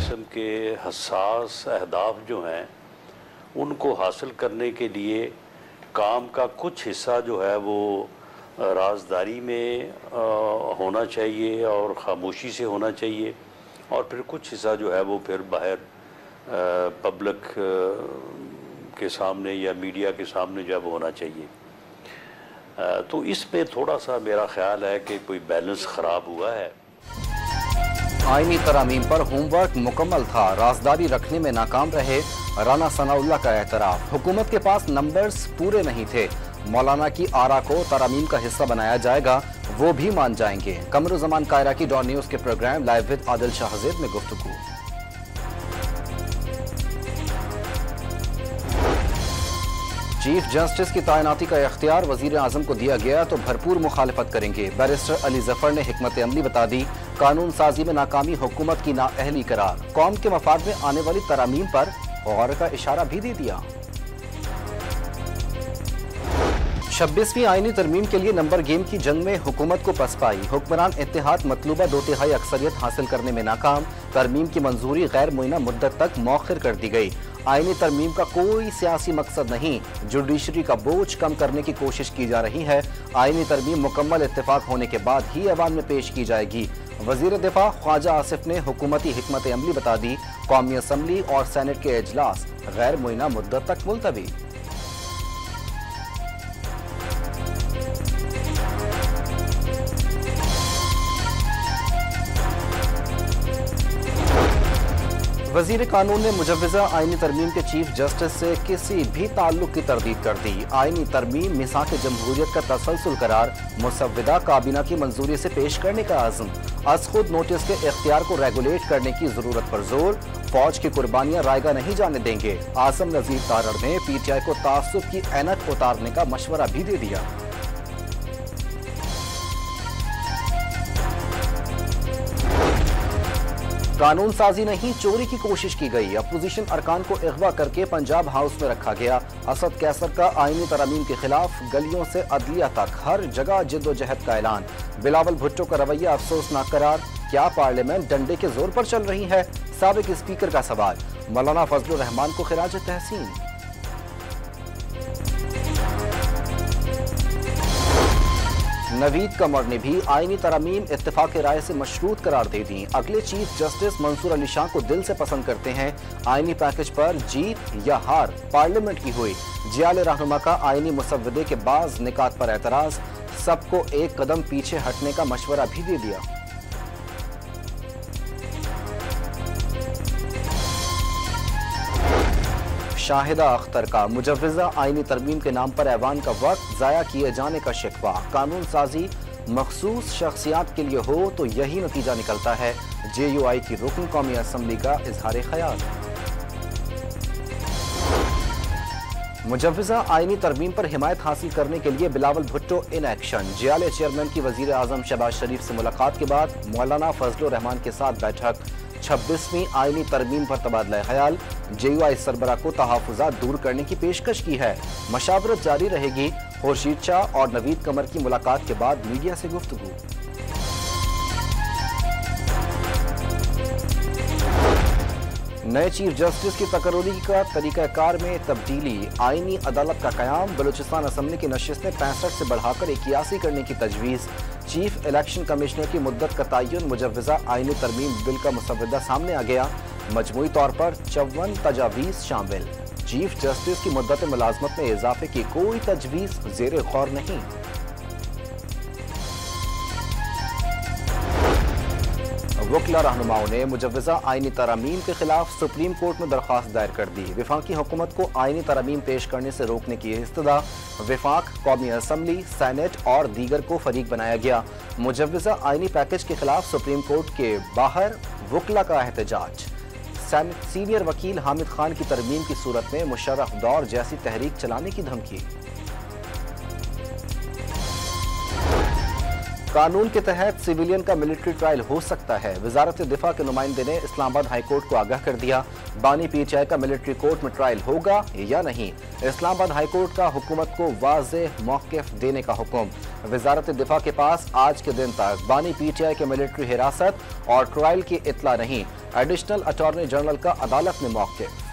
किस्म के हसास अहदाफ जो हैं उनको हासिल करने के लिए काम का कुछ हिस्सा जो है वो राजदारी में होना चाहिए और ख़ामोशी से होना चाहिए, और फिर कुछ हिस्सा जो है वो फिर बाहर पब्लिक के सामने या मीडिया के सामने जो है वो होना चाहिए। तो इसमें थोड़ा सा मेरा ख्याल है कि कोई बैलेंस ख़राब हुआ है। आईनी तरामीम पर होमवर्क मुकम्मल था, राजदारी रखने में नाकाम रहे। राना सनाउल्लाह का एतराफ़, हुकूमत के पास नंबर्स पूरे नहीं थे। मौलाना की आरा को तरामीम का हिस्सा बनाया जाएगा, वो भी मान जाएंगे। कमरुज़्ज़मान कायरा की डॉन न्यूज़ के program live with Adil Shahzeb में गुफ्तगू। चीफ जस्टिस की तैनाती का इख्तियार वजीर आजम को दिया गया तो भरपूर मुखालफत करेंगे। बैरिस्टर अली जफर ने हिकमत अमली बता दी। कानून साजी में नाकामी हुकूमत की नाअहली करार, कौम के मफाद में आने वाली तरामीम पर गौर का इशारा भी दे दिया। 26वीं आईनी तरमीम के लिए नंबर गेम की जंग में हुकूमत को पसपाई। हुक्मरान इत्तेहाद मतलूबा 2/3 अक्सरियत हासिल करने में नाकाम। तरमीम की मंजूरी गैर मुय्यना मुद्दत तक मौखिर कर दी गई। आईनी तरमीम का कोई सियासी मकसद नहीं, जुडिशरी का बोझ कम करने की कोशिश की जा रही है। आईनी तरमीम मुकम्मल इत्तेफाक होने के बाद ही ऐवान में पेश की जाएगी। वजीर दिफा ख्वाजा आसिफ ने हुकूमती हिकमत अमली बता दी। कौमी असम्बली और सेनेट के इजलास गैर मुय्यना मुद्दत तक मुलतवी। वजीर कानून ने मुजव्वज़ा आईनी तरमीम के चीफ जस्टिस से किसी भी ताल्लुक की तरदीद कर दी। आईनी तरमीम मिसाक जमहूरियत का तसलसल करार, मुसव्विदा काबीना की मंजूरी से पेश करने का आज़म। अज खुद नोटिस के इख्तियार को रेगुलेट करने की जरूरत पर जोर, फौज की कुर्बानियां रायगा नहीं जाने देंगे। आसम नजीर तारड़ ने PTI को तासुब की ऐनक उतारने का मशवरा भी दे दिया। कानून साजी नहीं, चोरी की कोशिश की गई। अपोजिशन अरकान को अगवा करके पंजाब हाउस में रखा गया। असद कैसर का आईनी तरामीम के खिलाफ गलियों से अदलिया तक हर जगह जिद्दोजहद का ऐलान। बिलावल भुट्टो का रवैया अफसोसनाक करार, क्या पार्लियामेंट डंडे के जोर पर चल रही है? साबिक स्पीकर का सवाल। मौलाना फजलुर रहमान को खिराज तहसीन। नवीद कमर ने भी आईनी तरामीम इत्तेफाक राय से मशरूत करार दे दी। अगले चीफ जस्टिस मंसूर अली शाह को दिल से पसंद करते हैं। आईनी पैकेज पर जीत या हार पार्लियामेंट की हुई। जियाल रहनुमा का आईनी मुसव्वदे के बाज निकात पर एतराज, सबको एक कदम पीछे हटने का मशवरा भी दे दिया। शाहिदा अख्तर का मुजव्वज़ा आईनी तरमीम के नाम पर ऐवान का वक्त ज़ाया किए जाने का शिकवा। कानून साजी मखसूस शख्सियात के लिए हो तो यही नतीजा निकलता है। JUI की रुकन कौमी असम्बली का इजहार ख्याल। मुजव्वज़ा आईनी तरमीम पर हिमायत हासिल करने के लिए बिलावल भुट्टो इन एक्शन। जियाले चेयरमैन की वजीर आजम शहबाज शरीफ से मुलाकात के बाद मौलाना फजलुर रहमान के साथ बैठक। 26वीं आईनी तरमीम पर तबादला ख्याल। JUI सरबरा को तहफ़्फ़ुज़ात दूर करने की पेशकश की है। मशावरत जारी रहेगी। खुर्शीद शाह और नवीद कमर की मुलाकात के बाद मीडिया से गुफ्तगू। नए चीफ जस्टिस की तकर्री का तरीक़ाकार में तब्दीली। आईनी अदालत का क़याम। बलूचिस्तान असम्बली की नशिस्तें 65 से बढ़ाकर 81 करने की तजवीज़। चीफ इलेक्शन कमिश्नर की मुद्दत का तयन। मुजव्वज़ा आईनी तरमीम बिल का मुसव्वदा सामने आ गया। मजमूई तौर पर 54 तजावीज़ शामिल। चीफ जस्टिस की मुद्दत मुलाजमत में इजाफे की कोई तजवीज़ ज़ेरे गौर नहीं। वकीला रहनुमाओं ने मुजव्वज़ा आईनी तरामीम के खिलाफ सुप्रीम कोर्ट में दरख्वास्त दायर कर दी। विफाकी हुकूमत को आईनी तरामीम पेश करने से रोकने की इस्तदा। विफाक, कौमी असम्बली, सेनेट और दीगर को फरीक बनाया गया। मुजव्वज़ा आईनी पैकेज के खिलाफ सुप्रीम कोर्ट के बाहर वकीला का एहतजाज। सीनियर वकील हामिद खान की तरमीम की सूरत में मुशर्रफ दौर जैसी तहरीक चलाने की धमकी। कानून के तहत सिविलियन का मिलिट्री ट्रायल हो सकता है। वजारत दिफा के नुमाइंदे ने इस्लामाबाद हाई कोर्ट को आगाह कर दिया। बानी PTI का मिलिट्री कोर्ट में ट्रायल होगा या नहीं। इस्लामाबाद हाई कोर्ट का हुकूमत को वाज़ेह मौक़िफ़ देने का हुक्म। वजारत दिफा के पास आज के दिन तक बानी PTI के मिलिट्री हिरासत और ट्रायल की इत्तला नहीं। एडिशनल अटॉर्नी जनरल का अदालत में मौक़िफ़।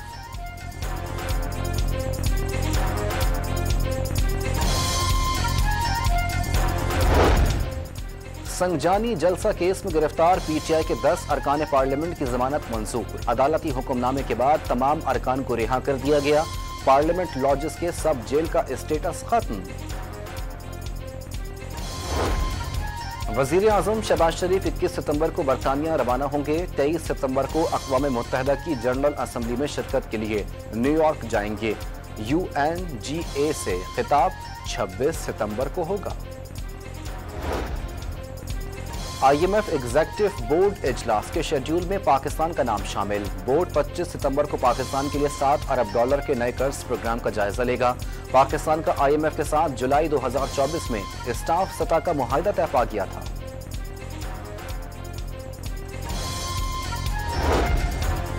संजानी जलसा केस में गिरफ्तार पीटीआई के 10 अरकान पार्लियामेंट की जमानत मंजूर। अदालती हुक्मनामे के बाद तमाम अरकान को रिहा कर दिया गया। पार्लियामेंट लॉजेस के सब जेल का स्टेटस खत्म। वजीर आजम शहबाज शरीफ 21 सितंबर को बरतानिया रवाना होंगे। 23 सितंबर को अक़वाम मुत्तहिदा की जनरल असम्बली में शिरकत के लिए न्यूयॉर्क जाएंगे। UNGA से खिताब 26 सितंबर को होगा। IMF एग्जीक्यूटिव बोर्ड इजलास के शेड्यूल में पाकिस्तान का नाम शामिल। बोर्ड 25 सितंबर को पाकिस्तान के लिए $7 अरब के नए कर्ज प्रोग्राम का जायजा लेगा। पाकिस्तान का IMF के साथ जुलाई 2024 में स्टाफ सतह का मुआहदा तय पा गया था।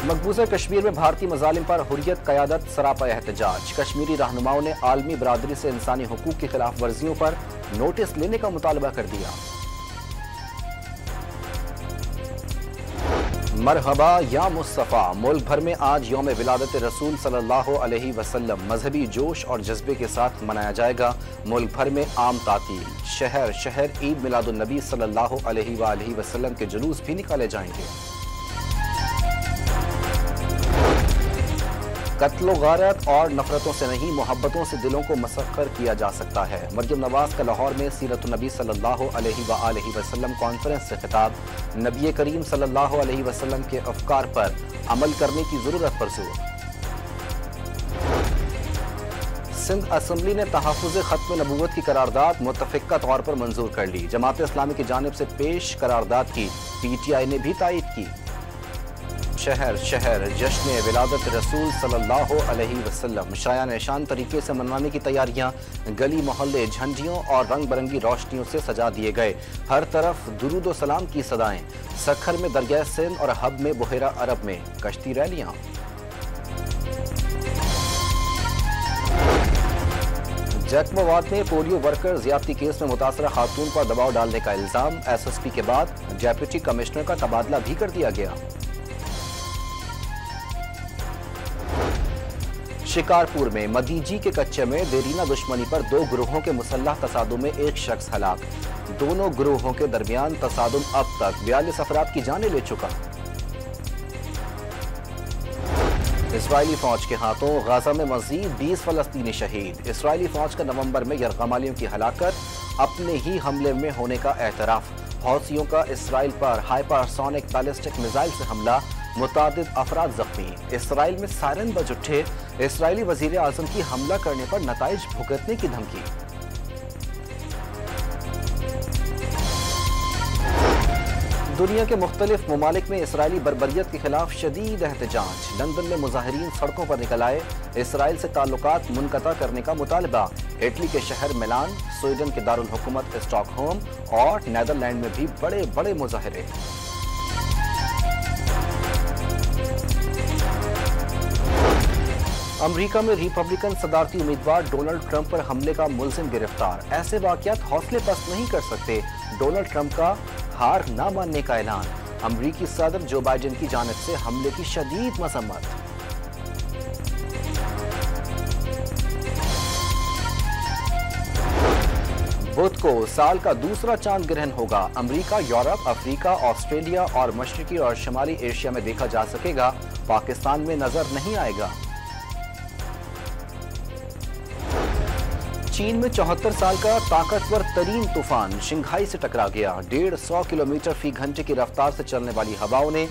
मकबूजा कश्मीर में भारतीय मजालिम पर हुर्रियत क़यादत सरापा एहतजाज। कश्मीरी रहनुमाओं ने आलमी बरादरी से इंसानी हुकूक की खिलाफ वर्जियों पर नोटिस लेने का मुतालबा कर दिया। मरहबा या मुस्तफ़ा। मुल्क भर में आज यौम विलादत रसूल सल्लल्लाहु अलैहि वसल्लम मजहबी जोश और जज्बे के साथ मनाया जाएगा। मुल्क भर में आम तातील। शहर शहर ईद मिलादुन नबी सल्लल्लाहु अलैहि वसल्लम के जुलूस भी निकाले जाएंगे। कत्लो गारत और नफरतों से नहीं, मोहब्बतों से दिलों को मसख्खर किया जा सकता है। मरियम नवाज का लाहौर में सीरतुन नबी सल्लल्लाहु अलैहि वसल्लम कॉन्फ्रेंस से खिताब। नबी करीम सल्लल्लाहु अलैहि वसल्लम के अफकार पर अमल करने की जरूरत पर जोर। सिंध असम्बली ने तहफ़्फ़ुज़ ख़त्म नबूवत की करारदाद मुतफ़िक़ा तौर पर मंजूर कर ली। जमात इस्लामी की जानिब से पेश करारदाद की PTI ने भी तायीद की। शहर शहर जश्न विलादत रसूल सल्लल्लाहु अलैहि वसल्लम शाया निशान तरीके से मनाने की तैयारियां। गली मोहल्ले झंडियों और रंग बिरंगी रोशनियों से सजा दिए गए। हर तरफ दुरूद व सलाम की सदाएं। सखर में दरिया सिंध और हब में बुहेरा अरब में कश्ती रैलियां। जैकमाबाद में पोलियो वर्कर ज्यादती केस में मुतासरा खातून पर दबाव डालने का इल्जाम। SSP के बाद डेप्यूटी कमिश्नर का तबादला भी कर दिया गया। शिकारपुर में मदीजी के कच्चे में देरीना दुश्मनी पर 2 ग्रोहों के मुसल्लह तसादुम में 1 शख्स हलाक। दोनों ग्रोहों के दरमियान तसादुम अब तक 42 अफराद की जानें ले चुका। इसराइली फौज के हाथों गाजा में मजीद 20 फलस्तीनी शहीद। इसराइली फौज का नवंबर में यरगमालियों की हलाकत, अपने ही हमले में होने का एतराफ। हौसियों का इसराइल पर हाइपरसोनिक बैलिस्टिक मिसाइल से हमला, मुतादिद अफराद जख्मी। इसराइल में सायरन बज उठे। इसराइली वजीर आजम की हमला करने पर नताइज भुगतने की धमकी। दुनिया के मुख्तलिफ ममालिक में इसराइली बर्बरियत के खिलाफ शदीद एहतजाज। लंदन में मुजाहिरीन सड़कों पर निकल आए। इसराइल से ताल्लुकात मुनक़ता करने का मुतालबा। इटली के शहर मिलान, स्वीडन के दारुल हुकूमत स्टॉकहोम और नीदरलैंड में भी बड़े बड़े मुजाहिरे। अमेरिका में रिपब्लिकन सदारती उम्मीदवार डोनाल्ड ट्रंप पर हमले का मुलजिम गिरफ्तार। ऐसे वाक़यात हौसले पस्त नहीं कर सकते। डोनाल्ड ट्रंप का हार न मानने का ऐलान। अमेरिकी सदर जो बाइडेन की जानिब से हमले की शदीद मजम्मत। बुध को साल का दूसरा चांद ग्रहण होगा। अमेरिका, यूरोप, अफ्रीका, ऑस्ट्रेलिया और मशरकी और शुमाली एशिया में देखा जा सकेगा। पाकिस्तान में नजर नहीं आएगा। चीन में 74 साल का ताकतवर तरीन तूफान शिंघाई से टकरा गया। 150 किलोमीटर फी घंटे की रफ्तार से चलने वाली हवाओं ने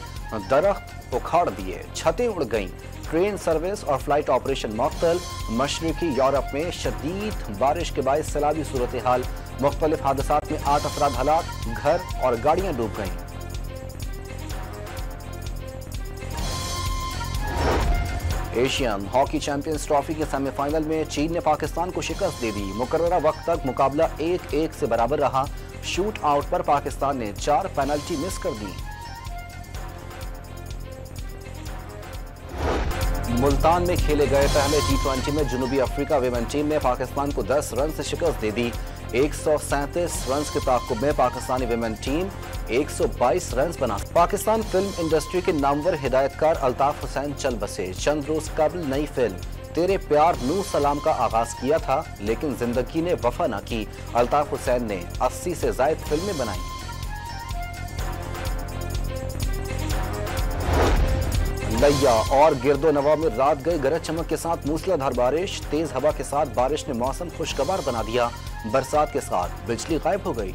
दरख्त उखाड़ दिए, छतें उड़ गईं। ट्रेन सर्विस और फ्लाइट ऑपरेशन मुअत्तल। मशरकी यूरोप में शदीद बारिश के बायस सैलाबी सूरत हाल। मुख्तलिफ हादसात में 8 अफराद हलाक, घर और गाड़ियां डूब गईं। एशियन हॉकी चैंपियंस ट्रॉफी के सेमीफाइनल में चीन ने पाकिस्तान को शिकस्त दे दी। मुकर्ररा वक्त तक मुकाबला 1-1 से बराबर रहा। शूट आउट पर पाकिस्तान ने 4 पेनल्टी मिस कर दी। मुल्तान में खेले गए पहले T20 में जनूबी अफ्रीका विमेन टीम ने पाकिस्तान को 10 रन से शिकस्त दे दी। 137 रन के ताक़ुब में पाकिस्तानी विमेन टीम 122 रन बना। पाकिस्तान फिल्म इंडस्ट्री के नामवर हिदायतकार अल्ताफ हुसैन चल बसे। चंद रोज कबल नई फिल्म तेरे प्यार नू सलाम का आगाज किया था, लेकिन जिंदगी ने वफा न की। अल्ताफ हुसैन ने 80 से ज्यादा फिल्में बनाई। लिया और गिरदो नवा में रात गए गरज चमक के साथ मूसलाधार बारिश। तेज हवा के साथ बारिश ने मौसम खुशगवार बना दिया। बरसात के साथ बिजली गायब हो गई।